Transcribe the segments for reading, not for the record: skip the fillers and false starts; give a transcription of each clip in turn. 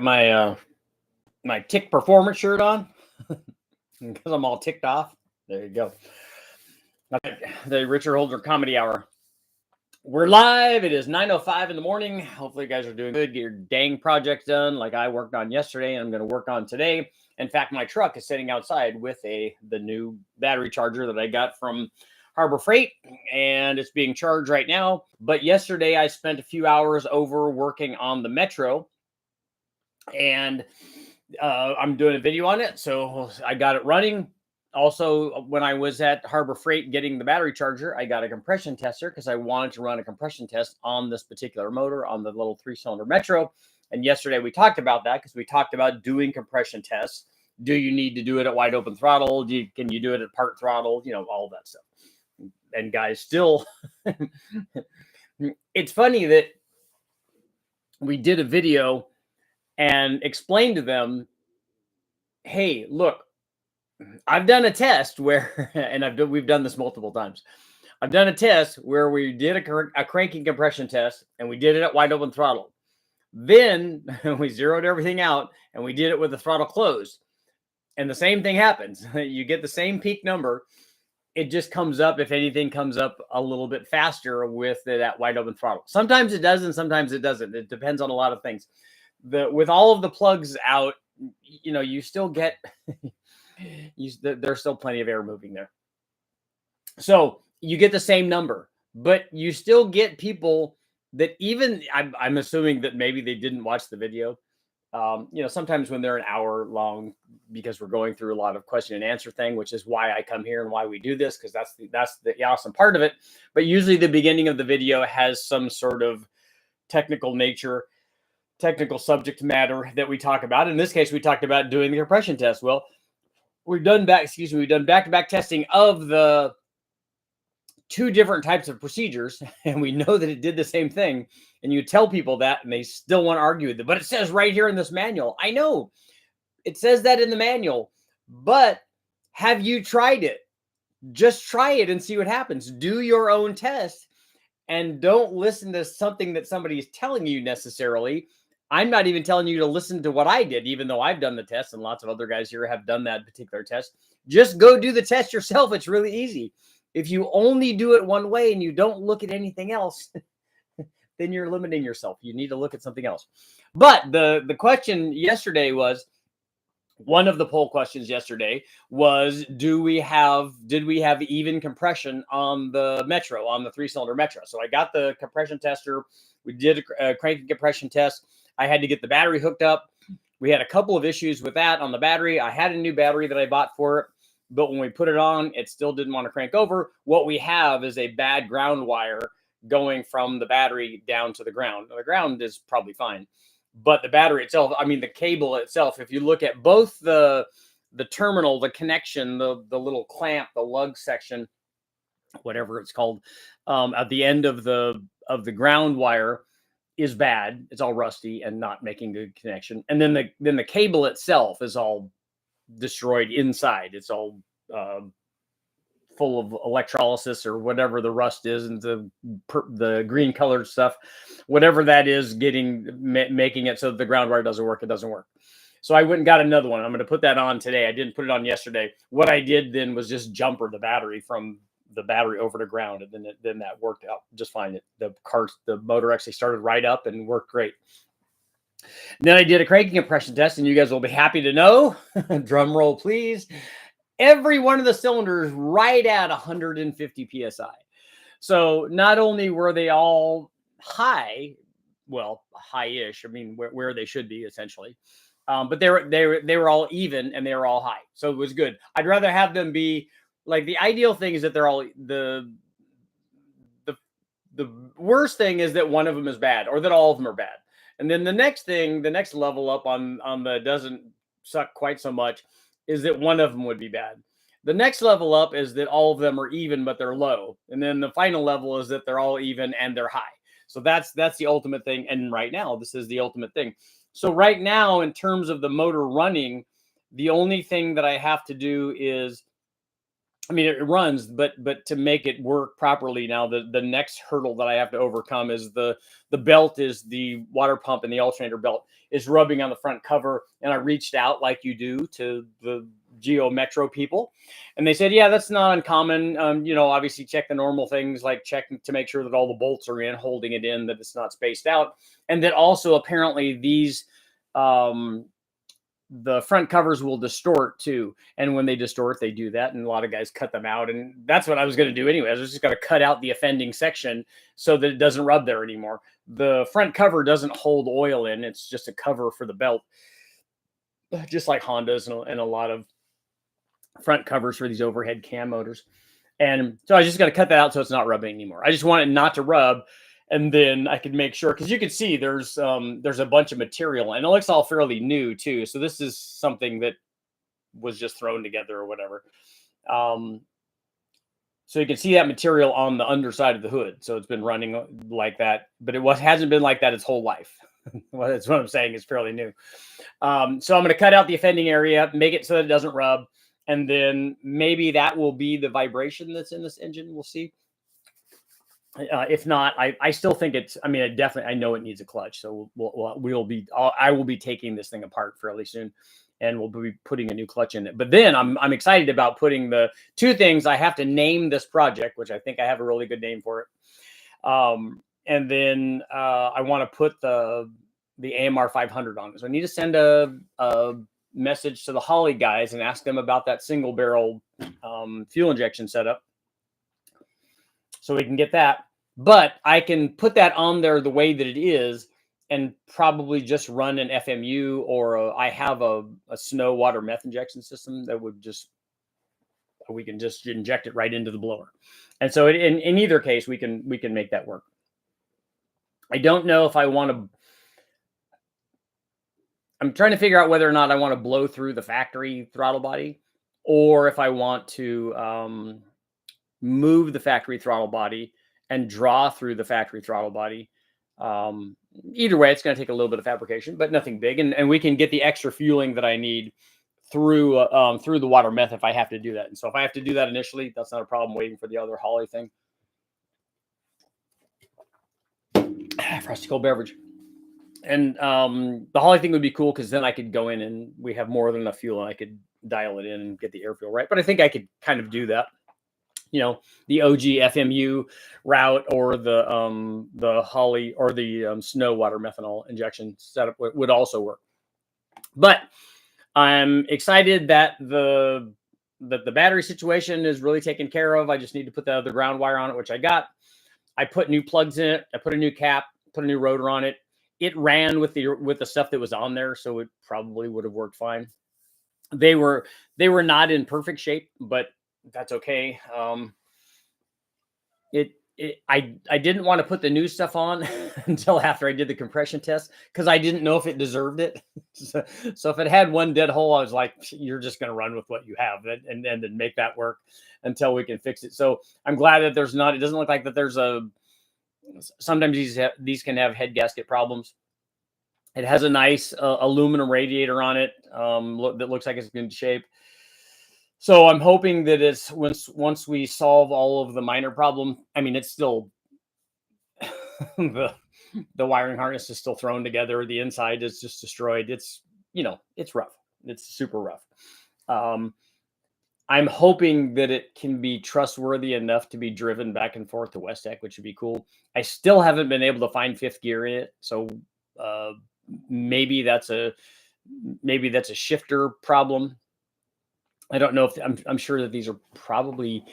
My my tick performance shirt on because I'm all ticked off. There you go. The Richard Holder Comedy Hour. We're live. It is 9:05 in the morning. Hopefully, you guys are doing good. Get your dang projects done, like I worked on yesterday, and I'm going to work on today. In fact, my truck is sitting outside with the new battery charger that I got from Harbor Freight, and it's being charged right now. But yesterday, I spent a few hours over working on the Metro, and I'm doing a video on it, so I got it running. Also, when I was at Harbor Freight getting the battery charger, I got a compression tester because I wanted to run a compression test on this particular motor on the little 3-cylinder Metro. And yesterday we talked about that because we talked about doing compression tests. Do you need to do it at wide open throttle? Can you do it at part throttle? You know, all that stuff. And guys, still, it's funny that we did a video and explained to them, hey, look, I've done a test where, and we've done this multiple times. I've done a test where we did a cranking compression test, and we did it at wide open throttle. Then we zeroed everything out, and we did it with the throttle closed. And the same thing happens. You get the same peak number. It just comes up, if anything, comes up a little bit faster with it at wide open throttle. Sometimes it does, and sometimes it doesn't. It depends on a lot of things. With all of the plugs out, you know, you still get... there's still plenty of air moving there. So you get the same number, but you still get people that even, I'm assuming that maybe they didn't watch the video. You know, sometimes when they're an hour long, because we're going through a lot of question and answer thing, which is why I come here and why we do this, because that's the awesome part of it. But usually the beginning of the video has some sort of technical subject matter that we talk about. In this case, we talked about doing the compression test. Well, we've done back-to-back testing of the two different types of procedures, and we know that it did the same thing. And you tell people that, and they still want to argue with it. But it says right here in this manual. I know it says that in the manual, but have you tried it? Just try it and see what happens. Do your own test, and don't listen to something that somebody is telling you necessarily. I'm not even telling you to listen to what I did, even though I've done the test and lots of other guys here have done that particular test. Just go do the test yourself. It's really easy. If you only do it one way and you don't look at anything else, then you're limiting yourself. You need to look at something else. But the question yesterday was, one of the poll questions yesterday was, did we have even compression on the Metro, on the 3-cylinder Metro? So I got the compression tester. We did a cranking compression test. I had to get the battery hooked up. We had a couple of issues with that on the battery. I had a new battery that I bought for it, but when we put it on, it still didn't want to crank over. What we have is a bad ground wire going from the battery down to the ground. Now, the ground is probably fine, but the battery itself, I mean, the cable itself, if you look at both the terminal, the connection, the little clamp, the lug section, whatever it's called, at the end of the ground wire is bad. It's all rusty and not making good connection. And then the cable itself is all destroyed inside. It's all full of electrolysis or whatever the rust is, and the green colored stuff, whatever that is, making it so that the ground wire doesn't work. It doesn't work. So I went and got another one. I'm going to put that on today. I didn't put it on yesterday. What I did then was just jumper the battery from the battery over to ground, and then that worked out just fine. The motor actually started right up and worked great. Then I did a cranking compression test, and you guys will be happy to know, drum roll please, every one of the cylinders right at 150 psi. So not only were they all high, well, high-ish, I mean where they should be essentially, but they were all even and they were all high, so it was good. I'd rather have them be like, the ideal thing is that they're all the worst thing is that one of them is bad, or that all of them are bad. And then the next level up on the doesn't suck quite so much is that one of them would be bad. The next level up is that all of them are even, but they're low. And then the final level is that they're all even and they're high. So that's the ultimate thing. And right now, this is the ultimate thing. So right now, in terms of the motor running, the only thing that I have to do is I mean, it runs, but to make it work properly now, the next hurdle that I have to overcome is the belt is the water pump and the alternator belt is rubbing on the front cover. And I reached out like you do to the Geo Metro people, and they said, yeah, that's not uncommon. Obviously check the normal things like checking to make sure that all the bolts are in, holding it in, that it's not spaced out, and that also apparently these the front covers will distort too. And when they distort, they do that. And a lot of guys cut them out. And that's what I was going to do anyway. I was just going to cut out the offending section so that it doesn't rub there anymore. The front cover doesn't hold oil in. It's just a cover for the belt, just like Hondas and a lot of front covers for these overhead cam motors. And so I just got to cut that out so it's not rubbing anymore. I just want it not to rub. And then I could make sure, because you can see there's a bunch of material and it looks all fairly new too. So this is something that was just thrown together or whatever. So you can see that material on the underside of the hood. So it's been running like that, but hasn't been like that its whole life. Well, that's what I'm saying. It's fairly new. So I'm going to cut out the offending area, make it so that it doesn't rub. And then maybe that will be the vibration that's in this engine. We'll see. If not, I still think it's. I mean, I know it needs a clutch. So I will be taking this thing apart fairly soon, and we'll be putting a new clutch in it. But then I'm excited about putting the two things. I have to name this project, which I think I have a really good name for it. And then I want to put the AMR 500 on it. So I need to send a message to the Holley guys and ask them about that single barrel fuel injection setup, so we can get that. But I can put that on there the way that it is and probably just run an FMU, or I have a snow water meth injection system that we can just inject it right into the blower. And so in either case, we can make that work. I don't know if I want to. I'm trying to figure out whether or not I want to blow through the factory throttle body, or if I want to move the factory throttle body and draw through the factory throttle body. Either way, it's going to take a little bit of fabrication, but nothing big. And we can get the extra fueling that I need through the water meth if I have to do that. And so if I have to do that initially, that's not a problem waiting for the other Holley thing. Frosty cold beverage. And the Holley thing would be cool because then I could go in and we have more than enough fuel and I could dial it in and get the air fuel right. But I think I could kind of do that. The OG FMU route or the Holley or the snow water methanol injection setup would also work. But I'm excited that the battery situation is really taken care of. I just need to put the other ground wire on it, which I got. I put new plugs in it. I put a new cap, put a new rotor on it. It ran with the stuff that was on there, so it probably would have worked fine. They were not in perfect shape, but that's okay. I didn't want to put the new stuff on until after I did the compression test because I didn't know if it deserved it. So if it had one dead hole, I was like, you're just going to run with what you have and then make that work until we can fix it. So I'm glad that it doesn't look like that there's sometimes these can have head gasket problems. It has a nice aluminum radiator on it that looks like it's in good shape. So I'm hoping that it's once we solve all of the minor problem. I mean, it's still the wiring harness is still thrown together. The inside is just destroyed. It's rough. It's super rough. I'm hoping that it can be trustworthy enough to be driven back and forth to West Tech, which would be cool. I still haven't been able to find fifth gear in it, so maybe that's a shifter problem. I don't know if I'm sure that these are probably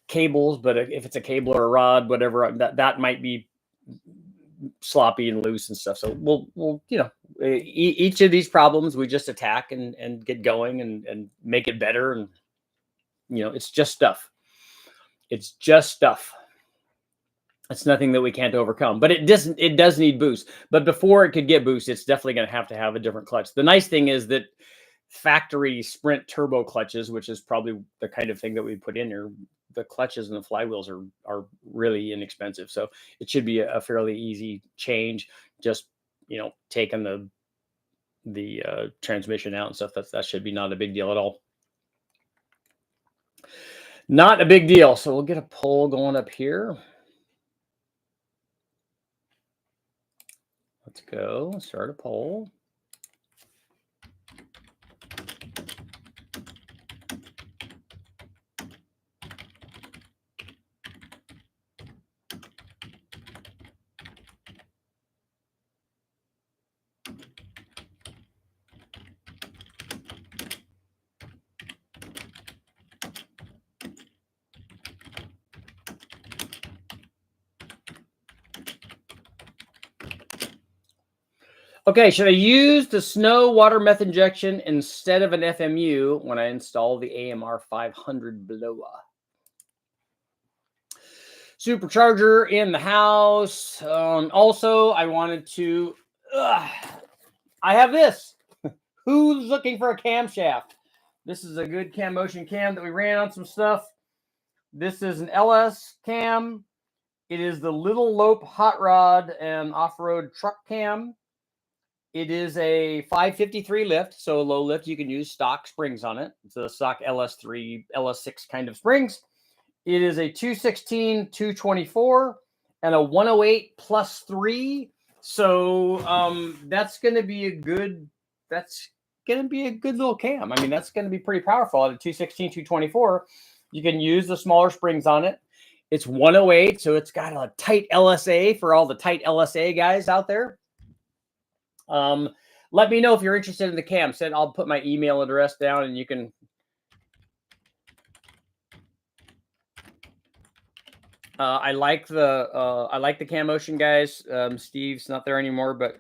cables, but if it's a cable or a rod, whatever, that might be sloppy and loose and stuff. So we'll each of these problems we just attack and get going and make it better. And it's just stuff. It's just stuff. It's nothing that we can't overcome, but it does need boost. But before it could get boost, it's definitely going to have a different clutch. The nice thing is that factory Sprint turbo clutches, which is probably the kind of thing that we put in here, the clutches and the flywheels are really inexpensive. So it should be a fairly easy change. Just, taking the transmission out and stuff. That should be not a big deal at all. Not a big deal. So we'll get a poll going up here. Let's go. Start a poll. Okay, should I use the snow water meth injection instead of an FMU when I install the AMR 500 blower? Supercharger in the house. Also, I wanted to, I have this. Who's looking for a camshaft? This is a good cam motion cam that we ran on some stuff. This is an LS cam. It is the Little Lope hot rod and off-road truck cam. It is a 553 lift, so low lift. You can use stock springs on it. It's a stock LS3, LS6 kind of springs. It is a 216, 224, and a 108 plus 3. So that's going to be a good. That's going to be a good little cam. I mean, that's going to be pretty powerful at a 216, 224. You can use the smaller springs on it. It's 108, so it's got a tight LSA for all the tight LSA guys out there. Let me know if you're interested in the cam set. I'll put my email address down and you can. I like the cam motion guys. Steve's not there anymore, but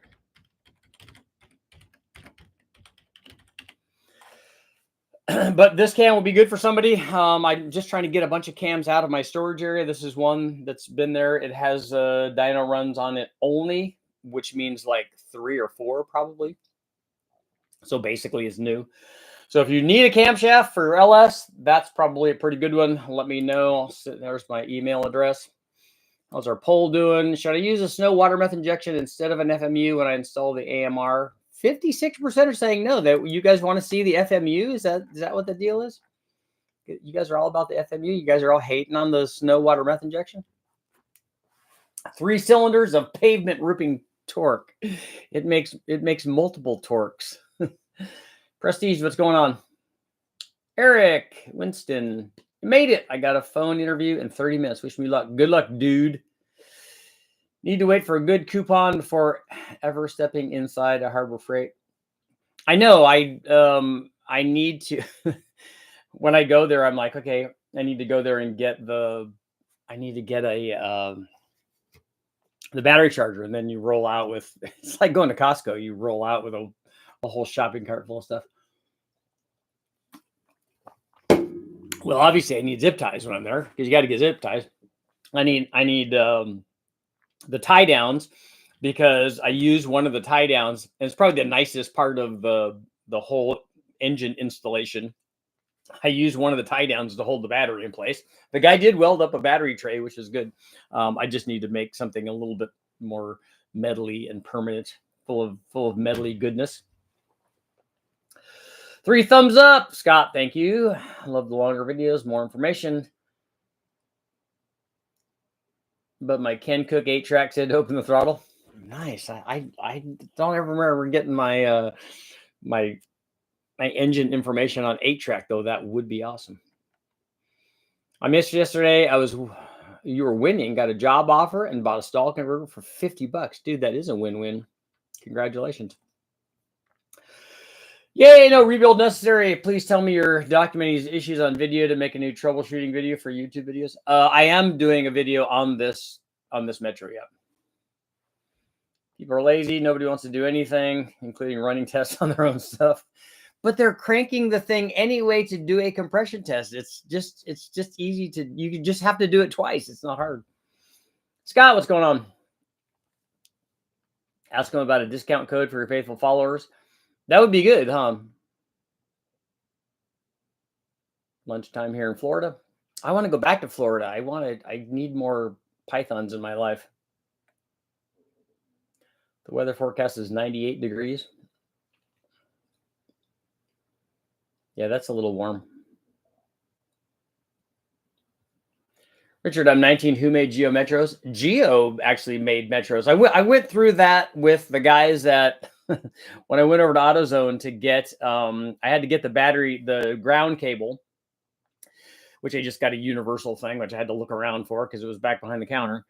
this cam will be good for somebody. I'm just trying to get a bunch of cams out of my storage area. This is one that's been there. It has dyno runs on it only, which means like 3 or 4 probably. So basically it's new. So if you need a camshaft for LS, that's probably a pretty good one. Let me know. There's my email address. How's our poll doing? Should I use a snow water meth injection instead of an FMU when I install the AMR? 56% are saying no. That you guys want to see the FMU? Is that what the deal is? You guys are all about the FMU. You guys are all hating on the snow water meth injection. 3 cylinders of pavement ripping torque. It makes multiple torques. Prestige, what's going on? Eric Winston, you made it. I got a phone interview in 30 minutes. Wish me luck. Good luck, dude. Need to wait for a good coupon before ever stepping inside a Harbor Freight. I know. I need to. When I go there, I'm like, okay, I need to go there and get the. I need to get the battery charger, and then you roll out with. It's like going to Costco. You roll out with a whole shopping cart full of stuff. Well, obviously, I need zip ties when I'm there because you got to get zip ties. I need the tie downs because I use one of the tie downs, and it's probably the nicest part of the whole engine installation. I use one of the tie downs to hold the battery in place. The guy did weld up a battery tray, which is good. I just need to make something a little bit more metally and permanent, full of metally goodness. 3 thumbs up, Scott. Thank you. I love the longer videos, more information. But my Ken Cook 8-track said to open the throttle. Nice. I don't ever remember getting my my engine information on 8-track though. That would be awesome. I missed yesterday. You were winning, got a job offer, and bought a stall converter for $50. Dude, that is a win-win. Congratulations. Yay, no rebuild necessary. Please tell me you're documenting these issues on video to make a new troubleshooting video for YouTube videos. I am doing a video on this Metro, yeah. People are lazy. Nobody wants to do anything, including running tests on their own stuff. But they're cranking the thing anyway to do a compression test. It's just easy to, you just have to do it twice. It's not hard. Scott, what's going on? Ask them about a discount code for your faithful followers. That would be good, huh? Lunchtime here in Florida. I want to go back to Florida. I need more pythons in my life. The weather forecast is 98 degrees. Yeah, that's a little warm. Richard, I'm 19. Who made Geo Metros? Geo actually made Metros. I went through that with the guys that when I went over to AutoZone to get, I had to get the ground cable, which I just got a universal thing, which I had to look around for because it was back behind the counter.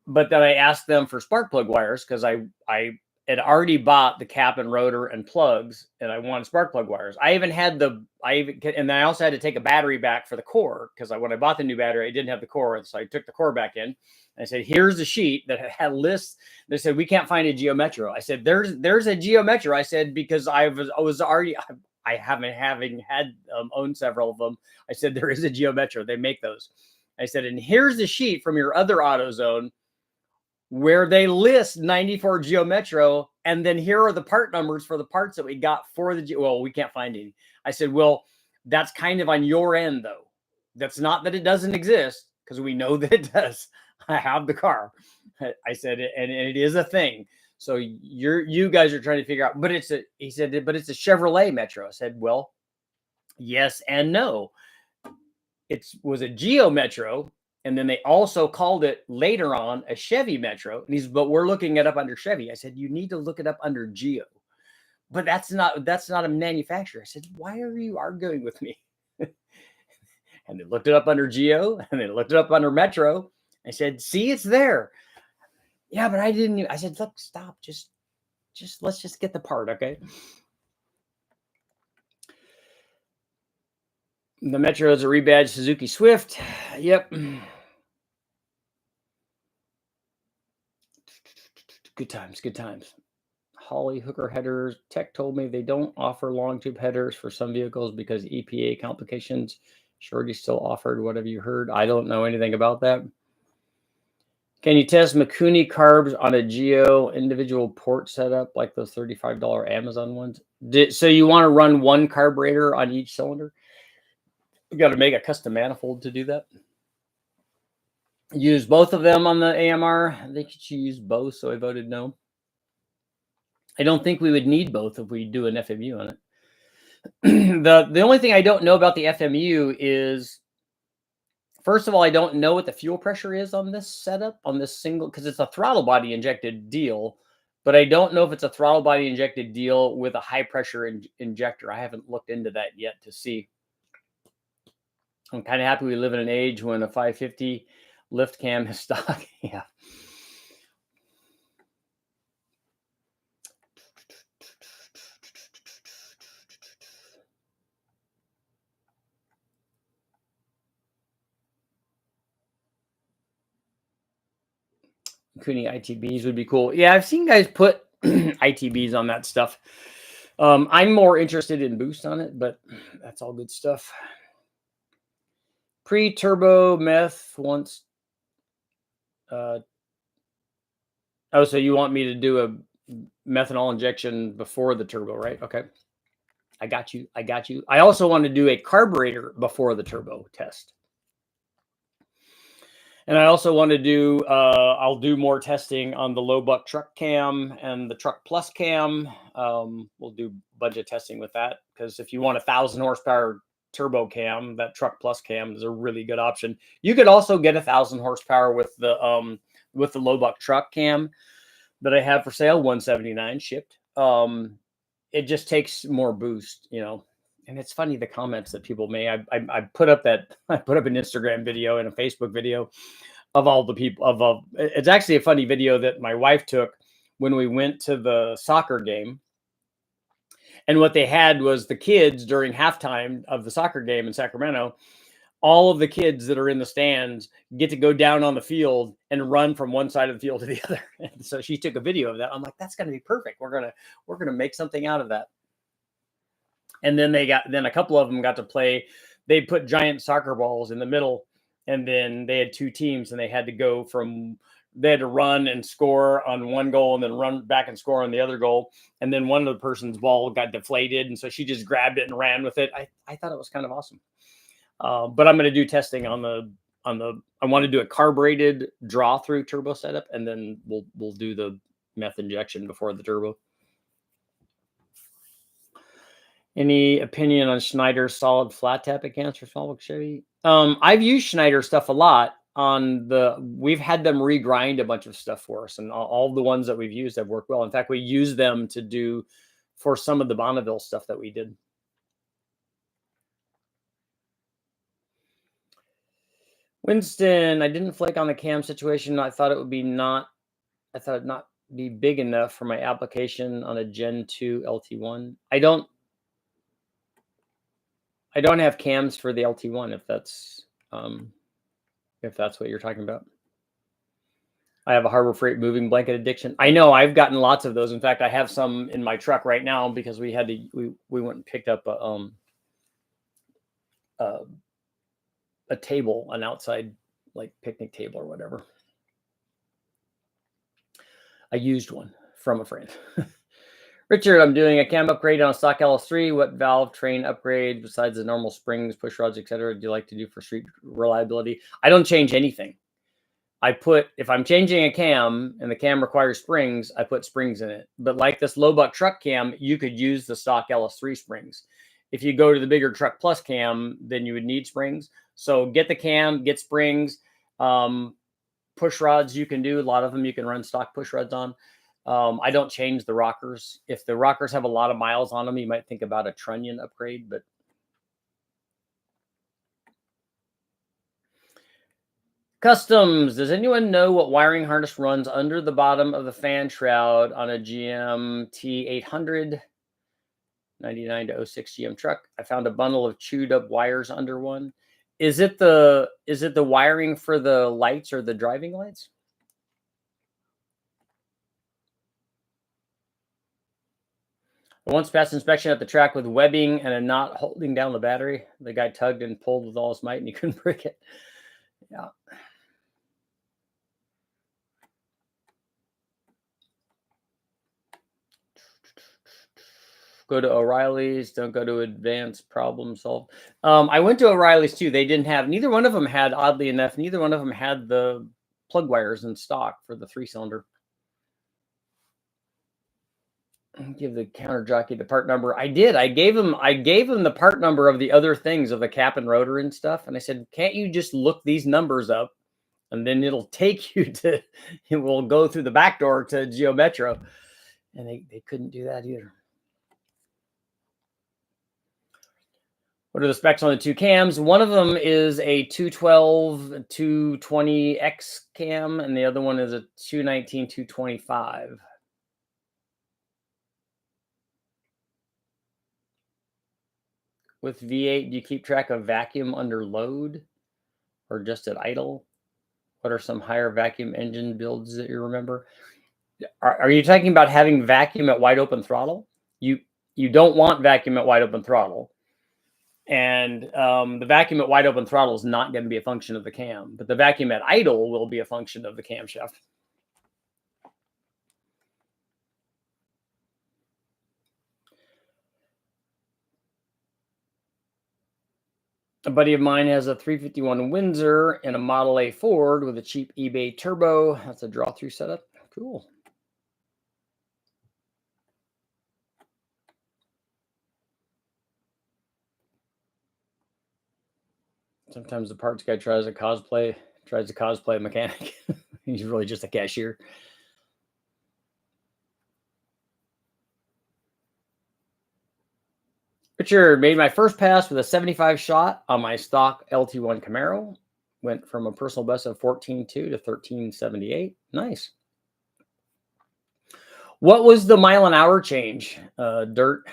But then I asked them for spark plug wires because I had already bought the cap and rotor and plugs, and I wanted spark plug wires. And then I also had to take a battery back for the core because when I bought the new battery, I didn't have the core, so I took the core back in. I said, "Here's the sheet that had lists." They said, "We can't find a Geo Metro." I said, "There's a Geo Metro." I said, because I was already. I haven't having had owned several of them. I said, "There is a Geo Metro. They make those." I said, "And here's the sheet from your other AutoZone where they list 94 Geo Metro, and then here are the part numbers for the parts that we got for the Geo." Well, we can't find any. I said, "Well, that's kind of on your end, though. That's not that it doesn't exist, because we know that it does. I have the car." I said, and it is a thing. So you guys are trying to figure out, he said, "But it's a Chevrolet Metro." I said, "Well, yes and no. It was a Geo Metro, and then they also called it later on a Chevy Metro." And but we're looking it up under Chevy. I said, "You need to look it up under Geo." But that's not a manufacturer. I said, "Why are you arguing with me?" And they looked it up under Geo, and they looked it up under Metro. I said, "See, it's there." "Yeah, but I didn't." I said, "Look, stop. Just let's just get the part, okay?" The Metro is a rebadged Suzuki Swift. Yep. Good times, good times. Holly hooker headers. Tech told me they don't offer long tube headers for some vehicles because EPA complications. Shorty still offered. What have you heard? I don't know anything about that. Can you test Mikuni carbs on a Geo individual port setup like those $35 Amazon ones? So you want to run one carburetor on each cylinder? You got to make a custom manifold to do that. Use both of them on the AMR. I think you should use both, so I voted no. I don't think we would need both if we do an FMU on it. The only thing I don't know about the FMU is, first of all, I don't know what the fuel pressure is on this setup, on this single, because it's a throttle body injected deal, but I don't know if it's a throttle body injected deal with a high pressure injector. I haven't looked into that yet to see. I'm kind of happy we live in an age when a 550 lift cam is stock. Yeah. Kuni ITBs would be cool. Yeah, I've seen guys put ITBs on that stuff. I'm more interested in boost on it, but that's all good stuff. Pre-turbo meth once. So you want me to do a methanol injection before the turbo, right? Okay. I got you. I also want to do a carburetor before the turbo test. And I also want to do, I'll do more testing on the low buck truck cam and the truck plus cam. We'll do a bunch of testing with that, because if you want 1,000 horsepower turbo cam, that truck plus cam is a really good option. You could also get 1,000 horsepower with the low buck truck cam that I have for sale, 179 shipped. It just takes more boost, you know. And it's funny, the comments that people make. I put up an Instagram video and a Facebook video of all the people it's actually a funny video that my wife took when we went to the soccer game. And what they had was the kids during halftime of the soccer game in Sacramento. All of the kids that are in the stands get to go down on the field and run from one side of the field to the other. And so she took a video of that. I'm like, that's going to be perfect. We're going to make something out of that. And then a couple of them got to play. They put giant soccer balls in the middle, and then they had two teams, and they had to run and score on one goal and then run back and score on the other goal. And then one of the person's ball got deflated, and so she just grabbed it and ran with it. I thought it was kind of awesome. But I'm going to do testing on the I want to do a carbureted draw through turbo setup, and then we'll do the meth injection before the turbo. Any opinion on Schneider's solid flat tap at Camshaft small block Chevy? I've used Schneider stuff a lot on we've had them regrind a bunch of stuff for us, and all the ones that we've used have worked well. In fact, we use them to do for some of the Bonneville stuff that we did. Winston, I didn't flake on the cam situation. I thought it'd not be big enough for my application on a Gen 2 LT1. I don't have cams for the LT1 if that's what you're talking about. I have a Harbor Freight moving blanket addiction. I know, I've gotten lots of those. In fact, I have some in my truck right now because we went and picked up a table, an outside like picnic table or whatever. I used one from a friend. Richard, I'm doing a cam upgrade on a stock LS3. What valve train upgrade besides the normal springs, push rods, etc. do you like to do for street reliability? I don't change anything. If I'm changing a cam and the cam requires springs, I put springs in it. But like this low buck truck cam, you could use the stock LS3 springs. If you go to the bigger truck plus cam, then you would need springs. So get the cam, get springs. Push rods you can do. A lot of them you can run stock push rods on. I don't change the rockers. If the rockers have a lot of miles on them, you might think about a trunnion upgrade, but customs. Does anyone know what wiring harness runs under the bottom of the fan shroud on a GM T800 99 to 06 GM truck? I found a bundle of chewed up wires under one. Is it the wiring for the lights or the driving lights? I once passed inspection at the track with webbing and a knot holding down the battery. The guy tugged and pulled with all his might and he couldn't break it. Yeah. Go to O'Reilly's. Don't go to Advanced Problem Solve. I went to O'Reilly's too. They didn't have, neither one of them had, oddly enough, neither one of them had the plug wires in stock for the 3-cylinder. Give the counter jockey the part number. I did. I gave him the part number of the other things of the cap and rotor and stuff. And I said, can't you just look these numbers up and then it'll take you to, it will go through the back door to Geo Metro. And they couldn't do that either. What are the specs on the two cams? One of them is a 212 220X cam, and the other one is a 219 225. With V8, do you keep track of vacuum under load or just at idle? What are some higher vacuum engine builds that you remember? Are you talking about having vacuum at wide open throttle? You don't want vacuum at wide open throttle. And the vacuum at wide open throttle is not going to be a function of the cam, but the vacuum at idle will be a function of the camshaft. A buddy of mine has a 351 Windsor and a Model A Ford with a cheap eBay turbo. That's a draw-through setup. Cool. Sometimes the parts guy tries to cosplay a mechanic. He's really just a cashier. Richard, made my first pass with a 75 shot on my stock LT1 Camaro. Went from a personal best of 14.2 to 1378. Nice. What was the mile an hour change, Dirt?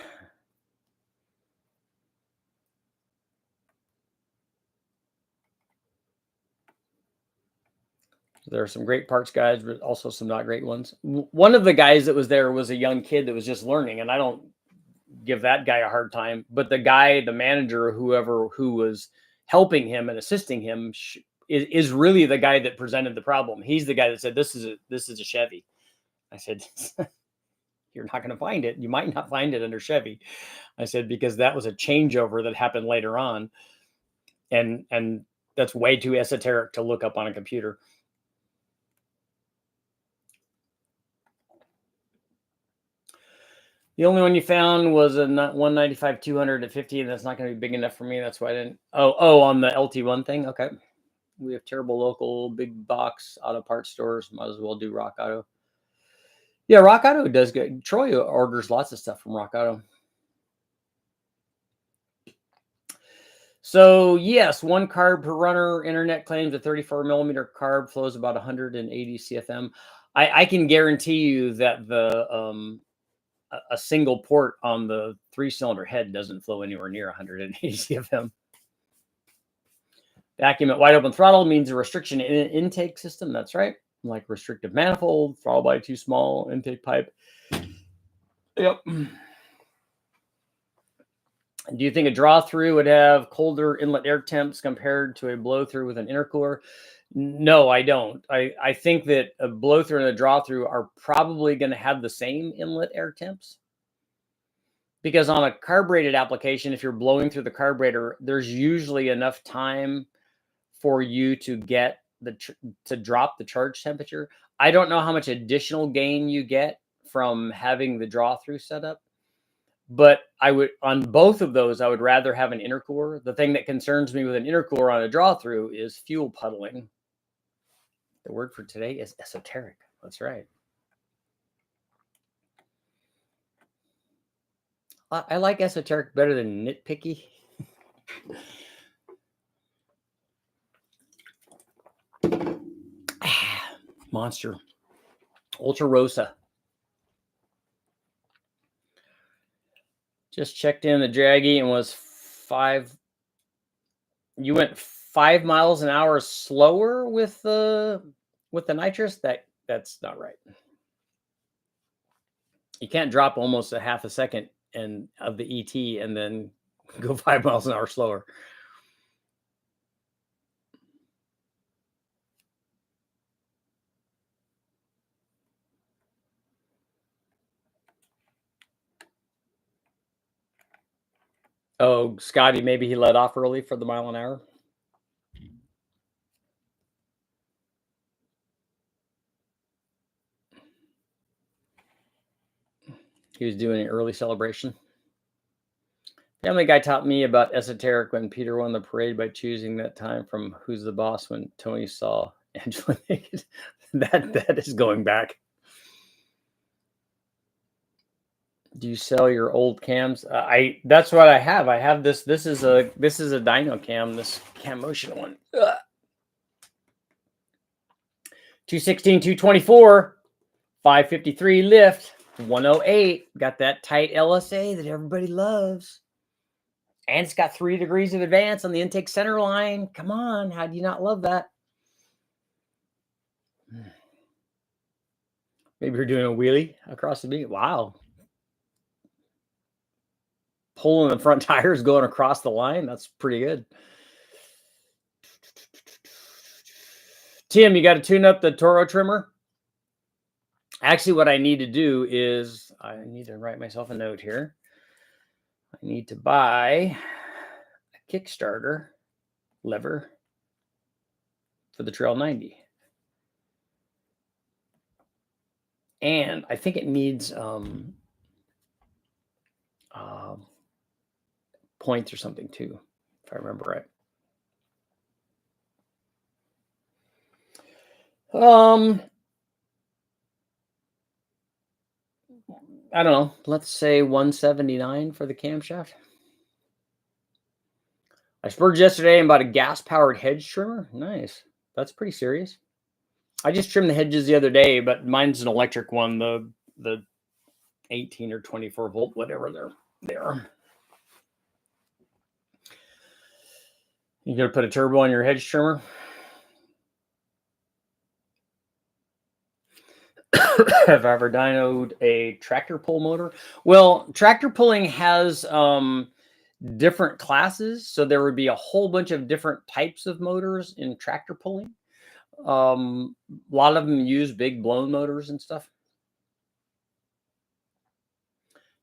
There are some great parts guys, but also some not great ones. One of the guys that was there was a young kid that was just learning, and I don't give that guy a hard time. But the guy, the manager, who was helping him and assisting him is really the guy that presented the problem. He's the guy that said, this is a Chevy. I said, you're not going to find it. You might not find it under Chevy. I said, because that was a changeover that happened later on. And that's way too esoteric to look up on a computer. The only one you found was a 195 200 at 50, and that's not going to be big enough for me. That's why I didn't. Oh, on the LT1 thing. Okay. We have terrible local big box auto parts stores. Might as well do Rock Auto. Yeah, Rock Auto does good. Troy orders lots of stuff from Rock Auto. So yes, 1 carb per runner. Internet claims a 34 millimeter carb flows about 180 CFM. I can guarantee you that a single port on the 3-cylinder head doesn't flow anywhere near 180 CFM. Vacuum at wide open throttle means a restriction in intake system. That's right. Like restrictive manifold, throttle body too small, intake pipe. Yep. Do you think a draw through would have colder inlet air temps compared to a blow through with an intercooler? No, I don't. I think that a blow through and a draw through are probably going to have the same inlet air temps. Because on a carbureted application, if you're blowing through the carburetor, there's usually enough time for you to get to drop the charge temperature. I don't know how much additional gain you get from having the draw through set up, but I would, on both of those, I would rather have an intercooler. The thing that concerns me with an intercooler on a draw through is fuel puddling. The word for today is esoteric. That's right. I like esoteric better than nitpicky. Monster. Ultra Rosa. Just checked in the Draggy and was 5. You went 5 miles an hour slower with the nitrous. That's not right. You can't drop almost a half a second and of the ET and then go 5 miles an hour slower. Oh, Scotty, maybe he let off early for the mile an hour. He was doing an early celebration. Family Guy taught me about esoteric when Peter won the parade by choosing that time from Who's the Boss when Tony saw Angela naked. That is going back. Do you sell your old cams? That's what I have. I have this. This is a dyno cam. This Cam Motion one. 216, 224, 553 lift, 108. Got that tight LSA that everybody loves. And it's got 3 degrees of advance on the intake center line. Come on. How do you not love that? Maybe you're doing a wheelie across the beat. Wow. Pulling the front tires going across the line. That's pretty good. Tim, you got to tune up the Toro trimmer. Actually, what I need to do is I need to write myself a note here. I need to buy a Kickstarter lever for the Trail 90. And I think it needs points or something too, if I remember right. I don't know. Let's say 179 for the camshaft. I spurged yesterday and bought a gas-powered hedge trimmer. Nice. That's pretty serious. I just trimmed the hedges the other day, but mine's an electric one, the 18 or 24 volt, whatever they are. You gonna put a turbo on your hedge trimmer? Have I ever dynoed a tractor pull motor? Well, tractor pulling has different classes, so there would be a whole bunch of different types of motors in tractor pulling. A lot of them use big blown motors and stuff.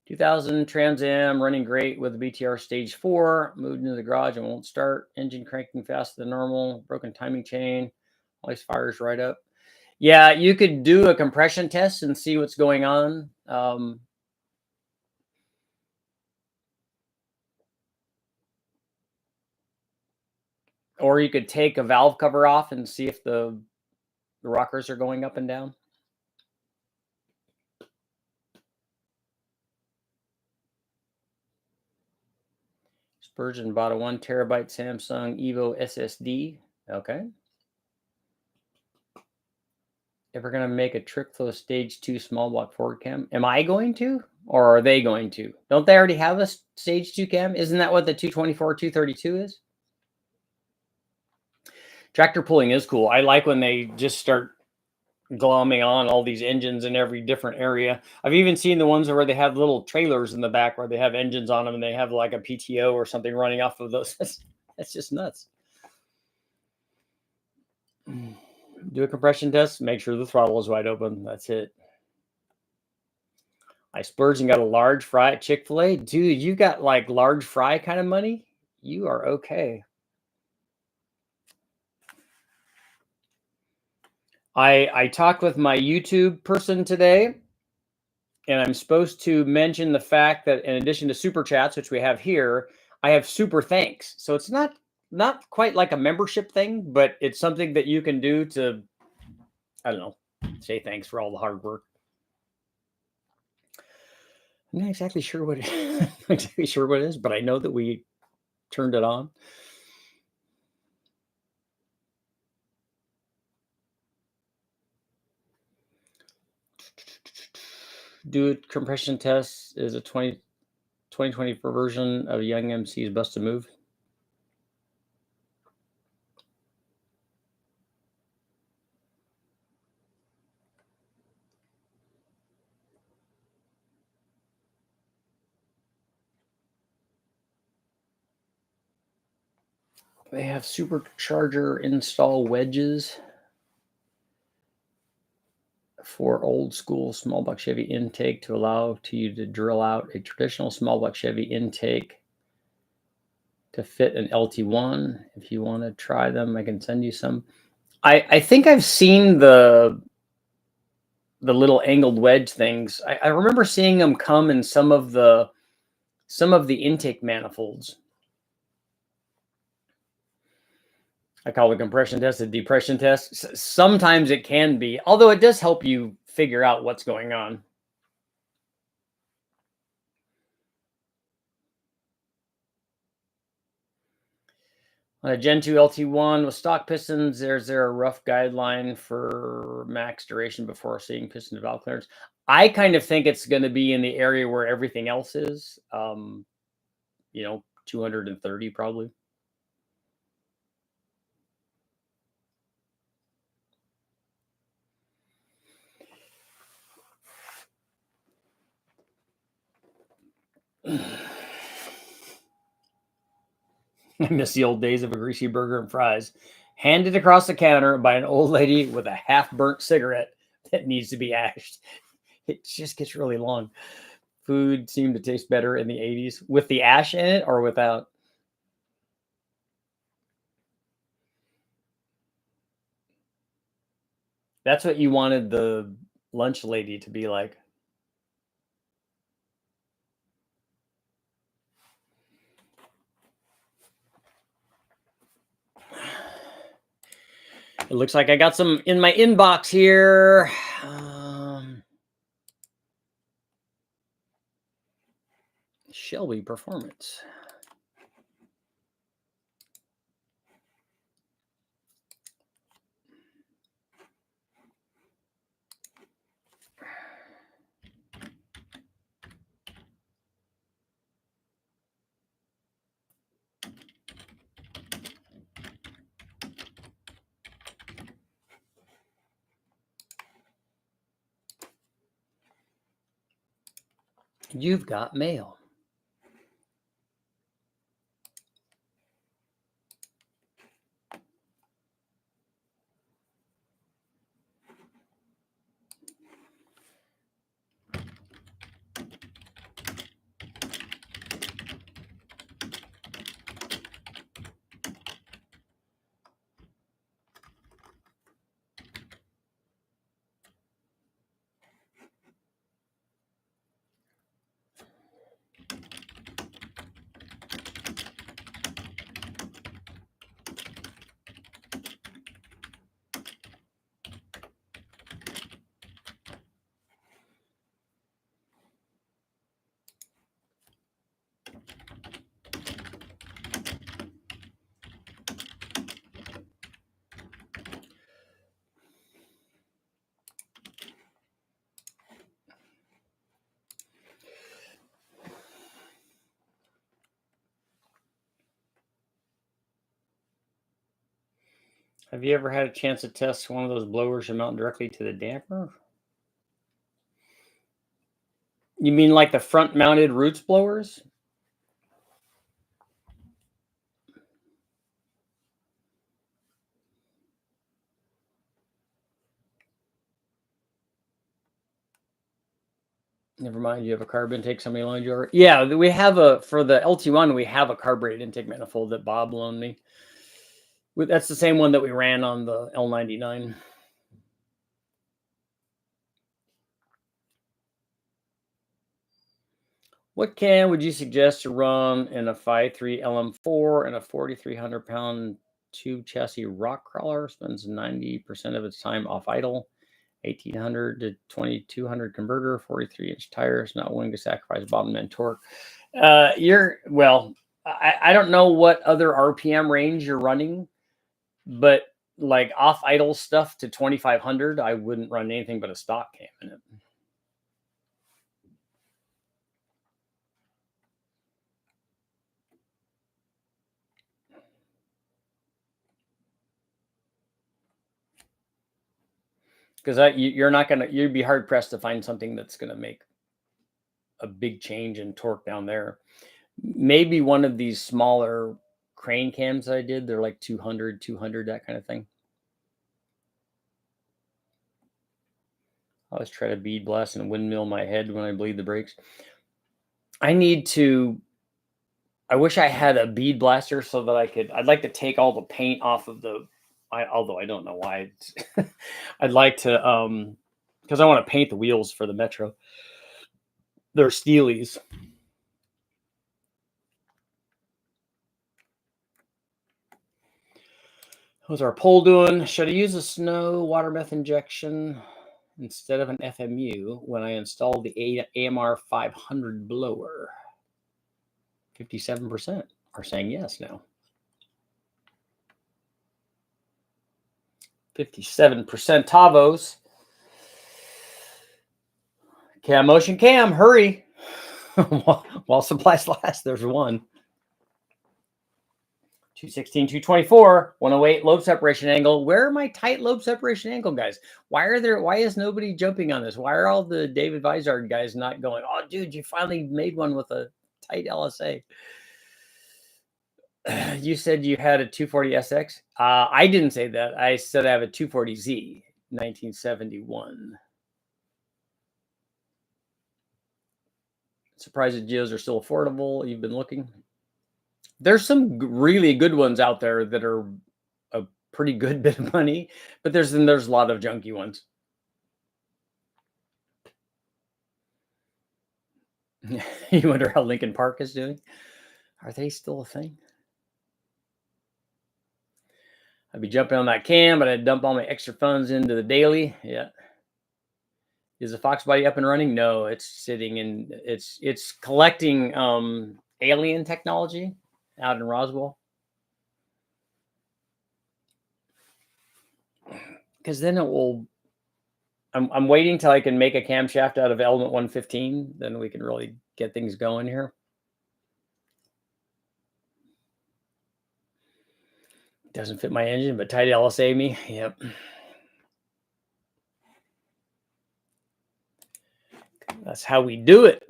2000 Trans Am running great with the BTR stage 4. Moved into the garage and won't start. Engine cranking faster than normal. Broken timing chain. Always fires right up. Yeah, you could do a compression test and see what's going on. Or you could take a valve cover off and see if the rockers are going up and down. Spurgeon bought a 1 terabyte Samsung Evo SSD. Okay. Ever going to make a trick flow stage 2 small block forward cam? Am I going to? Or are they going to? Don't they already have a stage 2 cam? Isn't that what the 224, 232 is? Tractor pulling is cool. I like when they just start glomming on all these engines in every different area. I've even seen the ones where they have little trailers in the back where they have engines on them and they have like a PTO or something running off of those. That's just nuts. Do a compression test. Make sure the throttle is wide open. That's it. I splurged and got a large fry at Chick-fil-A. Dude, you got like large fry kind of money? You are okay. I talked with my YouTube person today, and I'm supposed to mention the fact that in addition to super chats, which we have here, I have super thanks. So it's not quite like a membership thing, but it's something that you can do to, I don't know, say thanks for all the hard work. I'm not exactly sure what it is, but I know that we turned it on. Do a compression test is a 2024 version of Young MC's Bust a Move. They have supercharger install wedges for old school small block Chevy intake to allow you to drill out a traditional small block Chevy intake to fit an LT1. If you want to try them, I can send you some. I think I've seen the little angled wedge things. I remember seeing them come in some of the intake manifolds. I call the compression test a depression test. Sometimes it can be, although it does help you figure out what's going on. On a Gen 2 LT1 with stock pistons, is there a rough guideline for max duration before seeing piston to valve clearance? I kind of think it's going to be in the area where everything else is, 230 probably. I miss the old days of a greasy burger and fries handed across the counter by an old lady with a half-burnt cigarette that needs to be ashed. It just gets really long. Food seemed to taste better in the 80s with the ash in it or without. That's what you wanted the lunch lady to be like. It looks like I got some in my inbox here. Shelby Performance. You've got mail. Have you ever had a chance to test one of those blowers to mount directly to the damper? You mean like the front mounted roots blowers? Never mind, you have a carb intake. Somebody loaned you over. Yeah, we have for the LT1, we have a carbureted intake manifold that Bob loaned me. That's the same one that we ran on the L99. What can would you suggest to run in a 5.3 LM4 and a 4,300 pound tube chassis rock crawler? Spends 90% of its time off idle. 1800 to 2200 converter, 43-inch tires, not willing to sacrifice bottom end torque. I don't know what other RPM range you're running, but like off idle stuff to 2500, I wouldn't run anything but a stock cam in it. Because you'd be hard pressed to find something that's gonna make a big change in torque down there. Maybe one of these smaller crane cams I did, they're like 200, that kind of thing. I always try to bead blast and windmill my head when I bleed the brakes. I wish I had a bead blaster so that I'd like to take all the paint off of although I don't know why. I'd like to, because I want to paint the wheels for the Metro. They're Steelies. How's our pole doing? Should I use a snow water meth injection instead of an FMU when I install the AMR 500 blower? 57% are saying yes now. 57% Tavos. Cam motion cam, hurry. While supplies last, there's one. 216, 224, 108 lobe separation angle. Where are my tight lobe separation angle guys? Why is nobody jumping on this? Why are all the David Vizard guys not going, oh, dude, you finally made one with a tight LSA? You said you had a 240 SX. I didn't say that. I said I have a 240Z, 1971. Surprised that Geos are still affordable. You've been looking. There's some really good ones out there that are a pretty good bit of money, but there's a lot of junky ones. You wonder how Lincoln Park is doing? Are they still a thing? I'd be jumping on that cam, but I'd dump all my extra funds into the daily. Yeah. Is the Fox body up and running? No, it's sitting in, it's collecting alien technology out in Roswell. Because then it will, I'm waiting till I can make a camshaft out of element 115. Then we can really get things going here. Doesn't fit my engine, but tight LSA me. Yep. That's how we do it.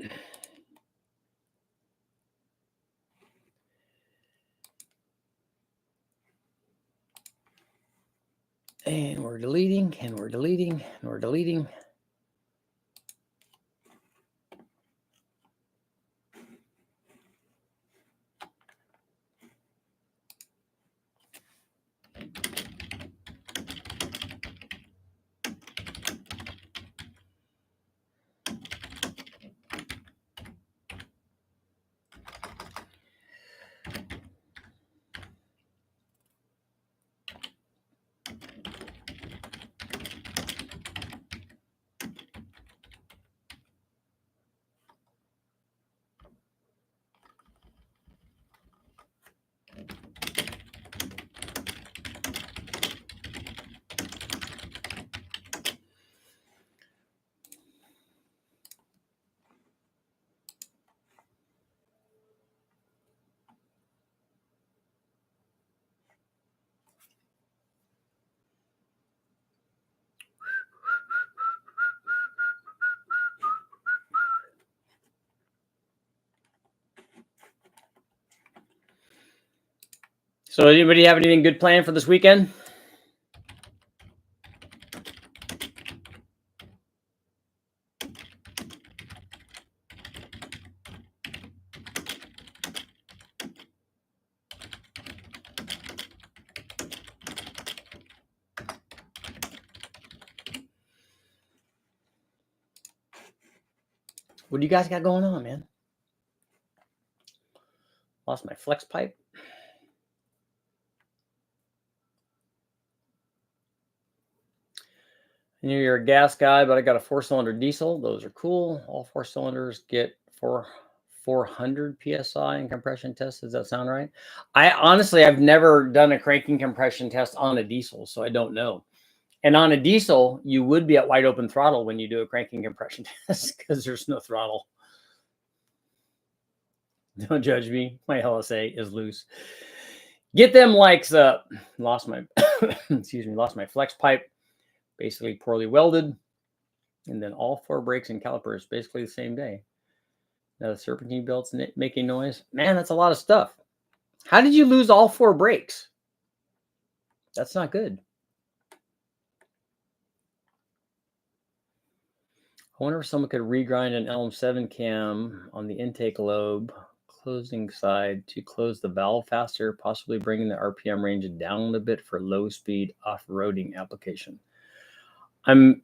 And we're deleting, and we're deleting, and we're deleting. So anybody have anything good planned for this weekend? What do you guys got going on, man? Lost my flex pipe. I knew you're a gas guy, but I got a 4-cylinder diesel. Those are cool. All 4 cylinders get 400 psi in compression test. Does that sound right? I've never done a cranking compression test on a diesel, so I don't know. And on a diesel, you would be at wide open throttle when you do a cranking compression test because there's no throttle. Don't judge me. My LSA is loose. Get them likes up. Lost my lost my flex pipe. Basically poorly welded. And then all 4 brakes and calipers basically the same day. Now the serpentine belt's making noise. Man, that's a lot of stuff. How did you lose all 4 brakes? That's not good. I wonder if someone could regrind an LM7 cam on the intake lobe closing side to close the valve faster, possibly bringing the RPM range down a bit for low speed off-roading application. I'm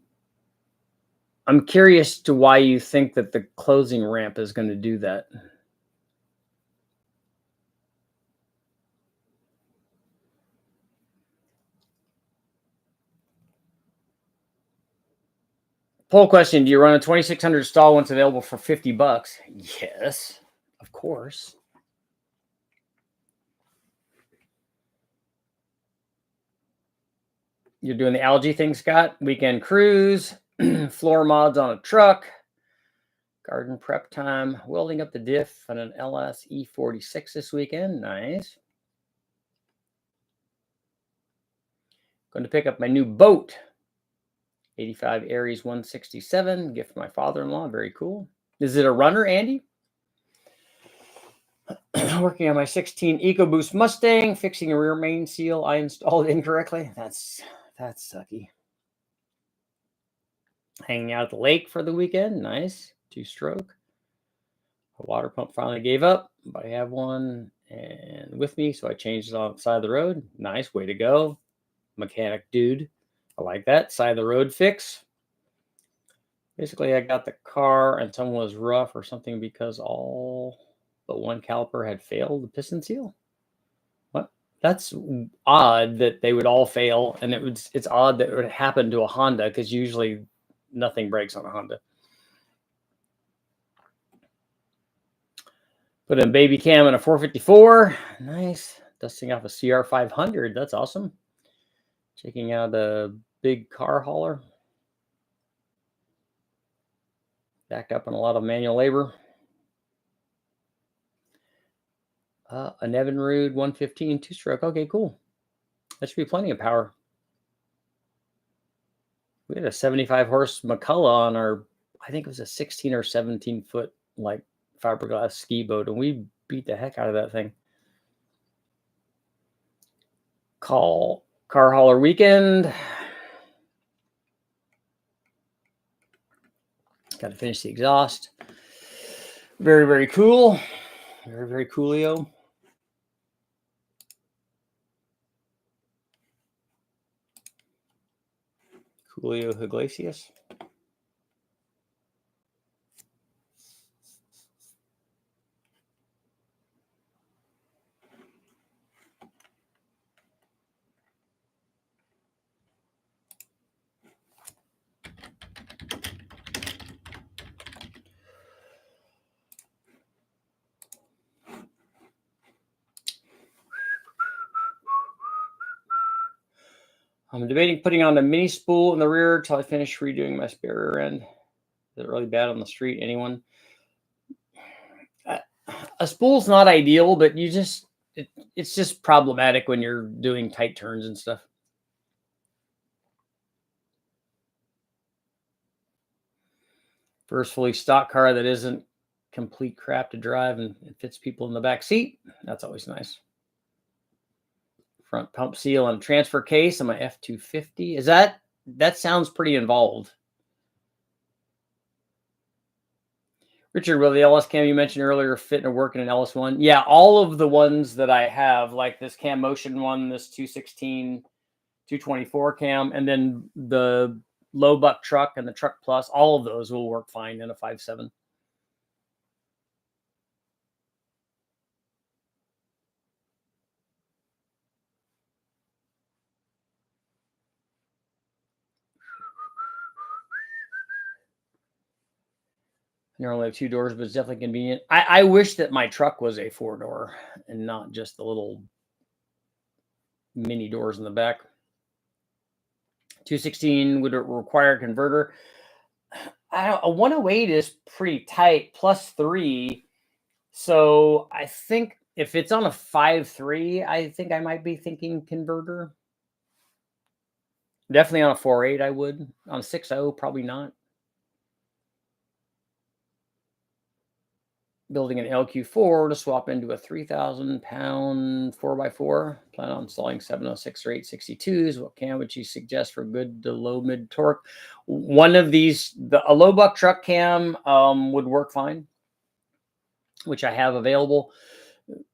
curious to why you think that the closing ramp is going to do that. Poll question: do you run a 2600 stall once available for $50? Yes, of course. You're doing the algae thing, Scott. Weekend cruise, floor mods on a truck, garden prep time, welding up the diff on an LS E46 this weekend. Nice. Going to pick up my new boat. 85 Aries 167, gift from my father-in-law. Very cool. Is it a runner, Andy? Working on my 16 EcoBoost Mustang, fixing a rear main seal I installed incorrectly. That's sucky. Hanging out at the lake for the weekend. Nice. 2-stroke. A water pump finally gave up, but I have one and with me, so I changed it on the side of the road. Nice. Way to go. Mechanic dude. I like that. Side of the road fix. Basically, I got the car and someone was rough or something because all but one caliper had failed the piston seal. What? That's odd that they would all fail, and it's odd that it would happen to a Honda because usually nothing breaks on a Honda. Put in baby cam in a 454. Nice. Dusting off a CR500. That's awesome. Checking out a big car hauler. Backed up on a lot of manual labor. A Nevinrude 115 2-stroke. Okay, cool. That should be plenty of power. We had a 75 horse McCullough on our, I think it was a 16 or 17 foot like fiberglass ski boat, and we beat the heck out of that thing. Car hauler weekend. Got to finish the exhaust. Very, very cool. Very, very coolio. Coolio Iglesias. I'm debating putting on a mini spool in the rear until I finish redoing my spare rear end. Is it really bad on the street? Anyone? A spool's not ideal, but it's just problematic when you're doing tight turns and stuff. First fully stock car that isn't complete crap to drive and it fits people in the back seat. That's always nice. Front pump seal and transfer case on my F-250. That sounds pretty involved. Richard, will the LS cam you mentioned earlier fit and work in an LS1? Yeah, all of the ones that I have, like this Cam Motion one, this 216, 224 cam, and then the low buck truck and the Truck Plus, all of those will work fine in a 5.7. I normally have 2 doors, but it's definitely convenient. I wish that my truck was a 4-door and not just the little mini doors in the back. 216 would require a converter. A 108 is pretty tight, +3. So I think if it's on a 5.3, I think I might be thinking converter. Definitely on a 4.8, I would. On a 6.0, probably not. Building an LQ4 to swap into a 3,000-pound 4x4. Plan on installing 706 or 862s. What cam would you suggest for good to low mid torque? One of these, a low buck truck cam would work fine, which I have available.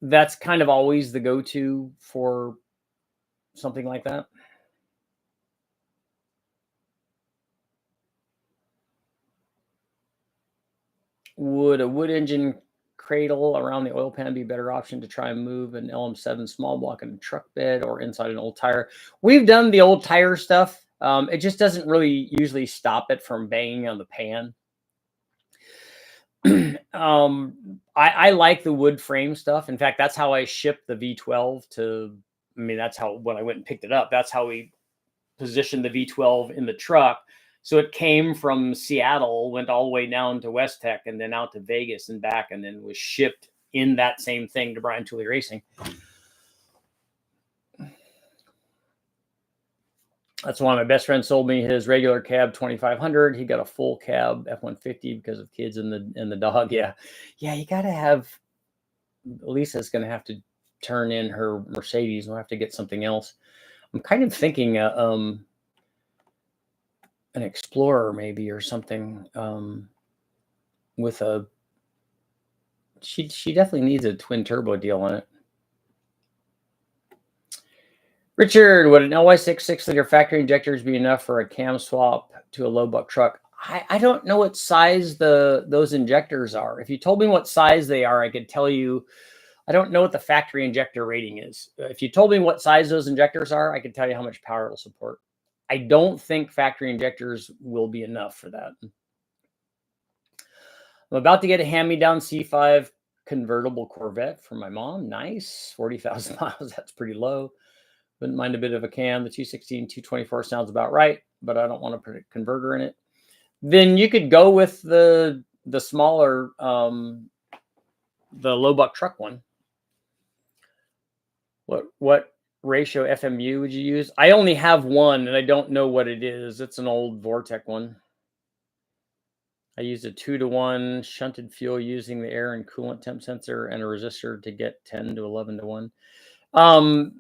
That's kind of always the go-to for something like that. Would a wood engine cradle around the oil pan be a better option to try and move an LM7 small block in a truck bed or inside an old tire? We've done the old tire stuff. It just doesn't really usually stop it from banging on the pan. I like the wood frame stuff. In fact, that's how I shipped the V12 to, I mean, that's how, when I went and picked it up, that's how we positioned the V12 in the truck. So it came from Seattle, went all the way down to West Tech, and then out to Vegas and back, and then was shipped in that same thing to Brian Tooley Racing. That's why my best friend sold me his regular cab 2500. He got a full cab F-150 because of kids and the dog. Yeah, you got to have. Lisa's going to have to turn in her Mercedes. We'll have to get something else. I'm kind of thinking an Explorer maybe or something with a. She definitely needs a twin turbo deal on it. Richard, would an LY6 6-liter factory injectors be enough for a cam swap to a low buck truck? I don't know what size those injectors are. If you told me what size they are, I could tell you. I don't know what the factory injector rating is. If you told me what size those injectors are, I could tell you how much power it'll support. I don't think factory injectors will be enough for that. I'm about to get a hand-me-down C5 convertible Corvette for my mom. Nice. 40,000 miles. That's pretty low. Wouldn't mind a bit of a cam. The 216, 224 sounds about right, but I don't want to put a converter in it. Then you could go with the smaller, the low buck truck one. What ratio FMU would you use? I only have one, and I don't know what it is. It's an old Vortec one. I used a 2-to-1 shunted fuel using the air and coolant temp sensor and a resistor to get 10 to 11 to 1.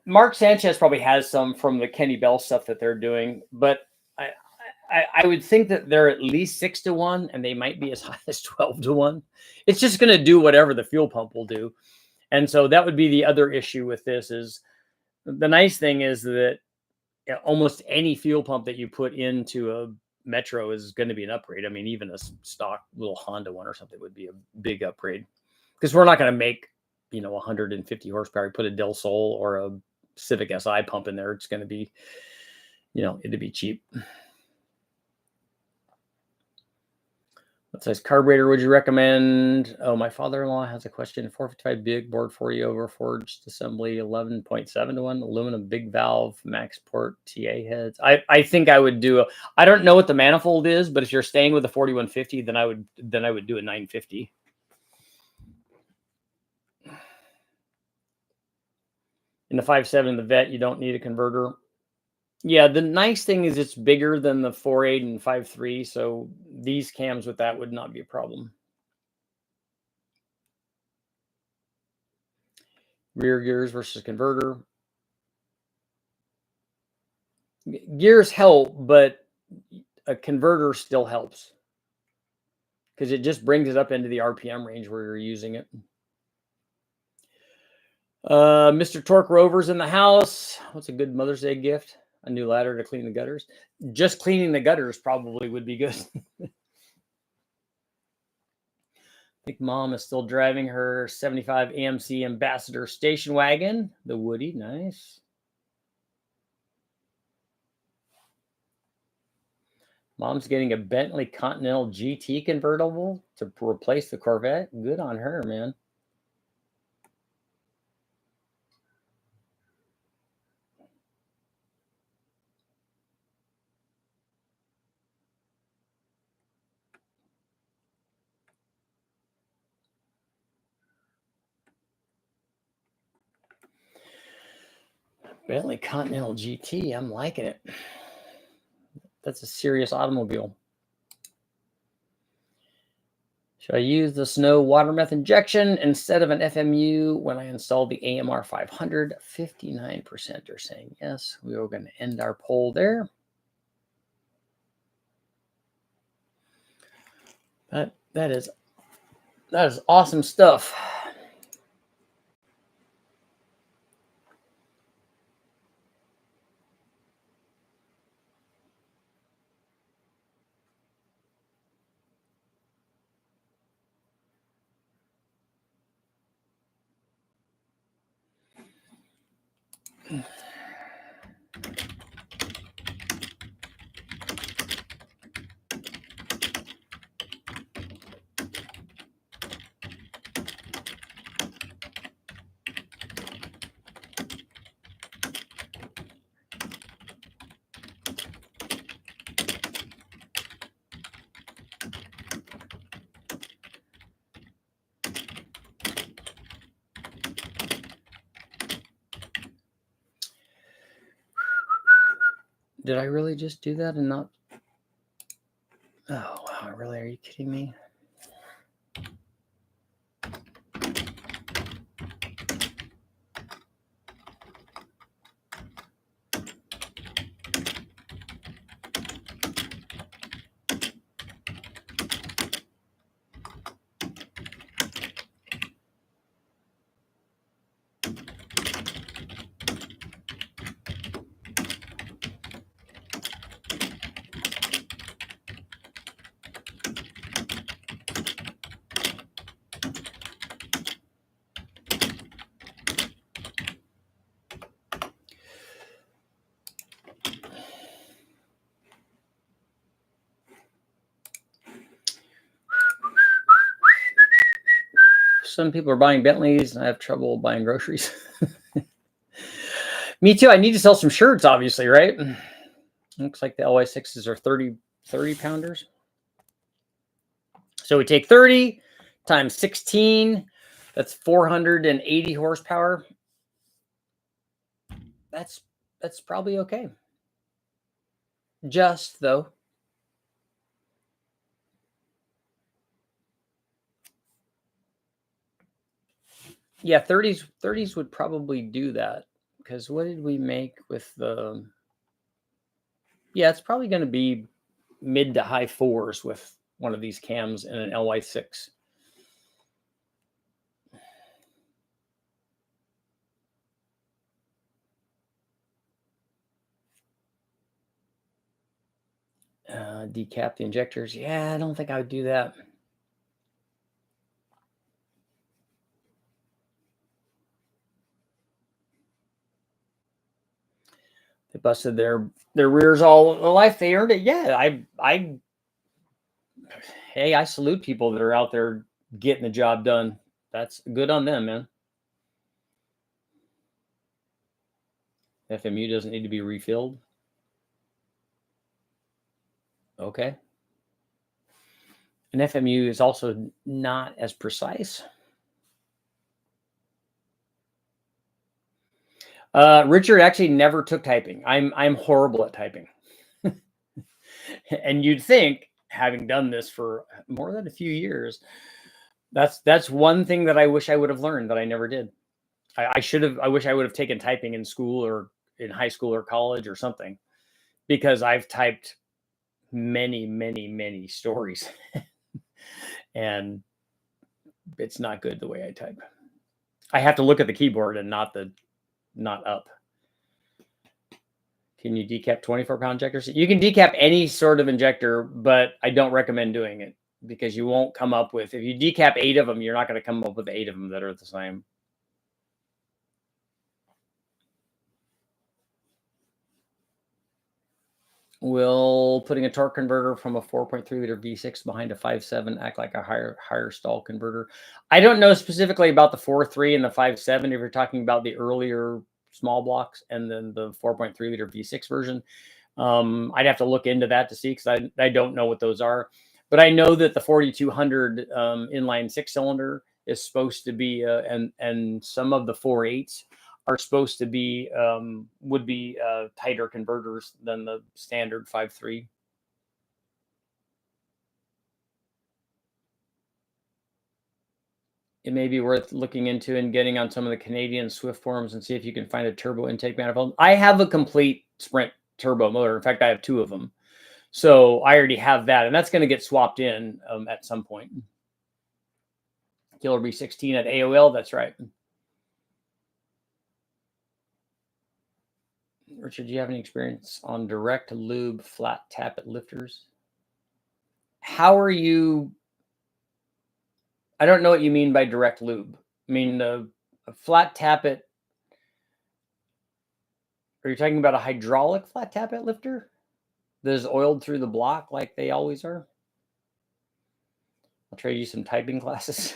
Mark Sanchez probably has some from the Kenny Bell stuff that they're doing, but I would think that they're at least 6 to 1, and they might be as high as 12 to 1. It's just going to do whatever the fuel pump will do. And so that would be the other issue with this. Is the nice thing is that almost any fuel pump that you put into a Metro is going to be an upgrade. I mean, even a stock little Honda one or something would be a big upgrade, because we're not going to make 150 horsepower, put a Del Sol or a Civic Si pump in there. It's going to be, it'd be cheap. What size carburetor would you recommend? Oh, my father-in-law has a question. 455 big board 40 over forged assembly, 11.7 to 1 aluminum big valve max port TA heads. I think I would do I don't know what the manifold is, but if you're staying with a 4150, then I would do a 950. In the 5.7, the Vet, you don't need a converter. Yeah, the nice thing is it's bigger than the 4.8 and 5.3, so these cams with that would not be a problem. Rear gears versus converter. Gears help, but a converter still helps because it just brings it up into the RPM range where you're using it. Mr. Torque Rover's in the house. What's a good Mother's Day gift? A new ladder to clean the gutters. Just cleaning the gutters probably would be good. I think Mom is still driving her 75 AMC Ambassador station wagon. The Woody, nice. Mom's getting a Bentley Continental GT convertible to replace the Corvette. Good on her, man. Bentley Continental GT, I'm liking it. That's a serious automobile. Should I use the snow water meth injection instead of an FMU when I install the AMR 500? 59% are saying yes. We are going to end our poll there. That is awesome stuff. Did I really just do that and not? Oh, wow, really? Are you kidding me? Some people are buying Bentleys, and I have trouble buying groceries. Me too. I need to sell some shirts, obviously, right? Looks like the LY6s are 30 pounders. So we take 30 times 16. That's 480 horsepower. That's probably okay. Just though. Yeah, 30s would probably do that. Because what did we make with the... Yeah, it's probably going to be mid to high fours with one of these cams in an LY6. Decap the injectors. Yeah, I don't think I would do that. They busted their rears all their life. They earned it. Yeah, hey, I salute people that are out there getting the job done. That's good on them, man. FMU doesn't need to be refilled. Okay. An FMU is also not as precise. Richard actually never took typing. I'm horrible at typing. And you'd think, having done this for more than a few years, that's one thing that I wish I would have learned that I never did. I wish I would have taken typing in school or in high school or college or something, because I've typed many, many, many stories and it's not good the way I type. I have to look at the keyboard and not up. Can you decap 24-pound injectors? You can decap any sort of injector, but I don't recommend doing it because you won't come up with, if you decap 8 of them, you're not going to come up with 8 of them that are the same. Will putting a torque converter from a 4.3 liter V6 behind a 5.7 act like a higher stall converter? I don't know specifically about the 4.3 and the 5.7 if you're talking about the earlier small blocks and then the 4.3 liter V6 version. I'd have to look into that to see, because I don't know what those are. But I know that the 4200 inline 6-cylinder is supposed to be, and some of the 4.8s are supposed to be, would be tighter converters than the standard 5.3. It may be worth looking into and getting on some of the Canadian Swift forums and see if you can find a turbo intake manifold. I have a complete Sprint turbo motor. In fact, I have 2 of them. So I already have that, and that's going to get swapped in at some point. Killer B16 at AOL, that's right. Richard, do you have any experience on direct lube flat tappet lifters? How are you? I don't know what you mean by direct lube. I mean, a flat tappet. Are you talking about a hydraulic flat tappet lifter that is oiled through the block like they always are? I'll trade you some typing classes.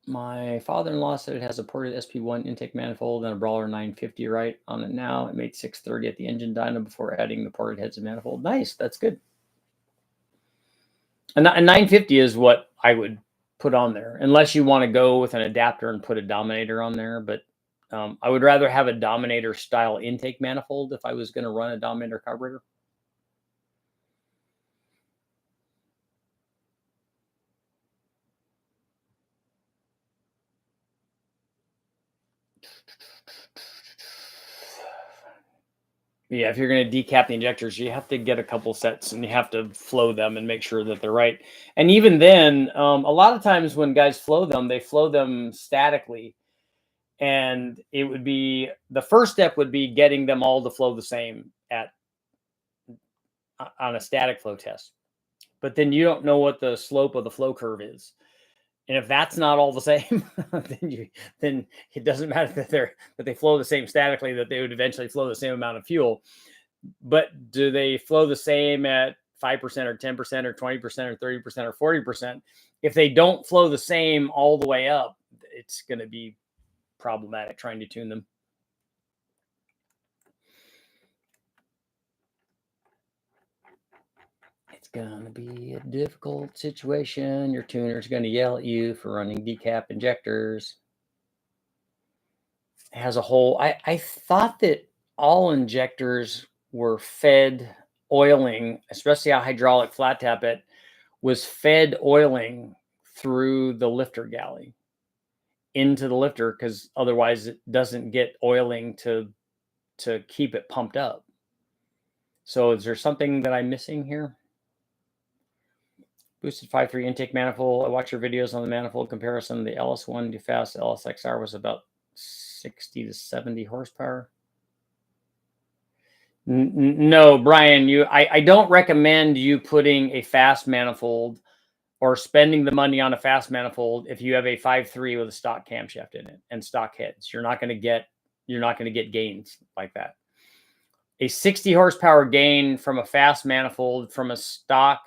My father-in-law said it has a ported SP1 intake manifold and a Brawler 950 right on it now. It made 630 at the engine dyno before adding the ported heads and manifold. Nice, that's good. And a 950 is what I would put on there, unless you want to go with an adapter and put a Dominator on there. But I would rather have a Dominator style intake manifold if I was going to run a Dominator carburetor. Yeah, if you're going to decap the injectors, you have to get a couple sets and you have to flow them and make sure that they're right. And even then, a lot of times when guys flow them, they flow them statically. And it would be, the first step would be getting them all to flow the same on a static flow test. But then you don't know what the slope of the flow curve is. And if that's not all the same, then it doesn't matter that they flow the same statically, that they would eventually flow the same amount of fuel. But do they flow the same at 5% or 10% or 20% or 30% or 40%? If they don't flow the same all the way up, it's going to be problematic trying to tune them. It's going to be a difficult situation. Your tuner's going to yell at you for running decap injectors. It has a whole, I thought that all injectors were fed oiling, especially a hydraulic flat tappet was fed oiling through the lifter galley into the lifter, because otherwise it doesn't get oiling to keep it pumped up. So is there something that I'm missing here? Boosted 5.3 intake manifold. I watch your videos on the manifold comparison. The LS1 DeFast LSXR was about 60 to 70 horsepower. No, Brian, I don't recommend you putting a fast manifold or spending the money on a fast manifold if you have a 5.3 with a stock camshaft in it and stock heads. You're not going to get gains like that. A 60 horsepower gain from a fast manifold from a stock.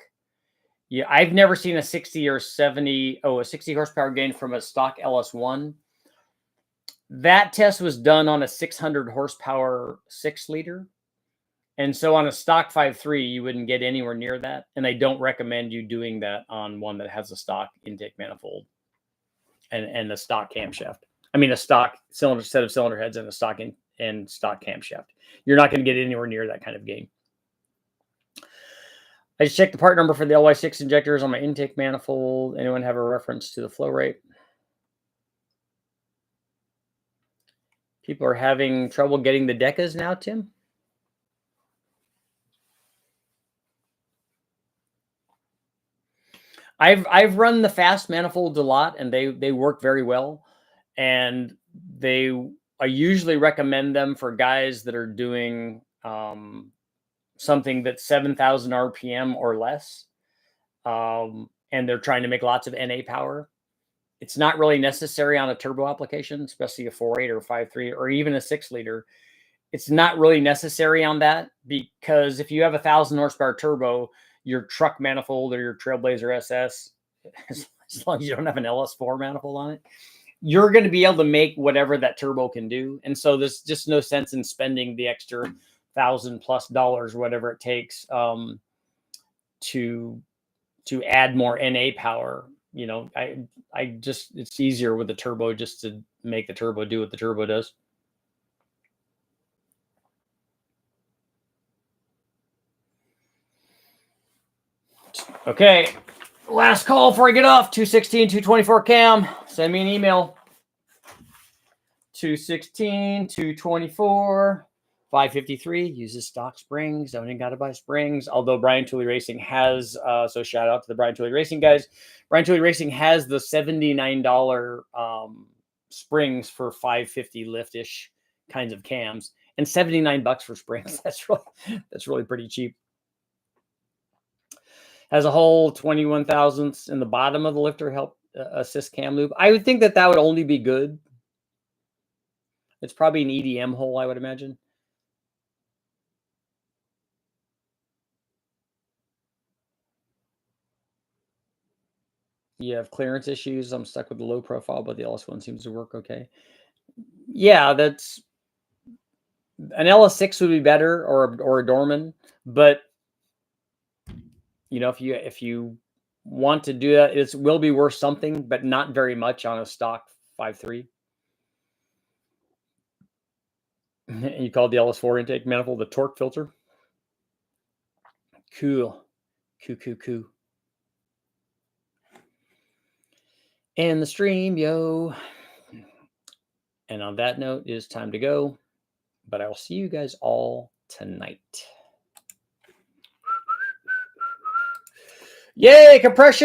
Yeah, I've never seen a 60 or 70, a 60 horsepower gain from a stock LS1. That test was done on a 600 horsepower 6-liter. And so on a stock 5.3, you wouldn't get anywhere near that. And I don't recommend you doing that on one that has a stock intake manifold and a stock camshaft. I mean, a stock set of cylinder heads and a stock and stock camshaft. You're not going to get anywhere near that kind of gain. I just checked the part number for the LY6 injectors on my intake manifold. Anyone have a reference to the flow rate? People are having trouble getting the decas now, Tim? I've run the fast manifolds a lot, and they work very well. And I usually recommend them for guys that are doing something that's 7,000 RPM or less, and they're trying to make lots of NA power. It's not really necessary on a turbo application, especially a 4.8 or 5.3 or even a 6-liter. It's not really necessary on that, because if you have 1,000 horsepower turbo, your truck manifold or your Trailblazer SS, as long as you don't have an LS4 manifold on it, you're going to be able to make whatever that turbo can do. And so there's just no sense in spending the extra $1,000+, whatever it takes, to add more NA power. You know, it's easier with the turbo just to make the turbo do what the turbo does. Okay, last call before I get off. 216 224 Cam. Send me an email. 216 224 553. Uses stock springs. Don't even got to buy springs. Although Brian Tooley Racing has, so shout out to the Brian Tooley Racing guys. Brian Tooley Racing has the $79 springs for 550 lift-ish kinds of cams, and $79 for springs. That's really pretty cheap. Has a whole 21 thousandths in the bottom of the lifter help assist cam loop. I would think that would only be good. It's probably an EDM hole, I would imagine. You have clearance issues. I'm stuck with the low profile, but the LS1 seems to work okay. Yeah, that's an LS6 would be better, or a Dorman, but you know, if you want to do that, it will be worth something, but not very much on a stock 5.3. You called the LS4 intake manifold the torque filter. Cool. And the stream, yo. And on that note, it is time to go. But I will see you guys all tonight. Yay, compression!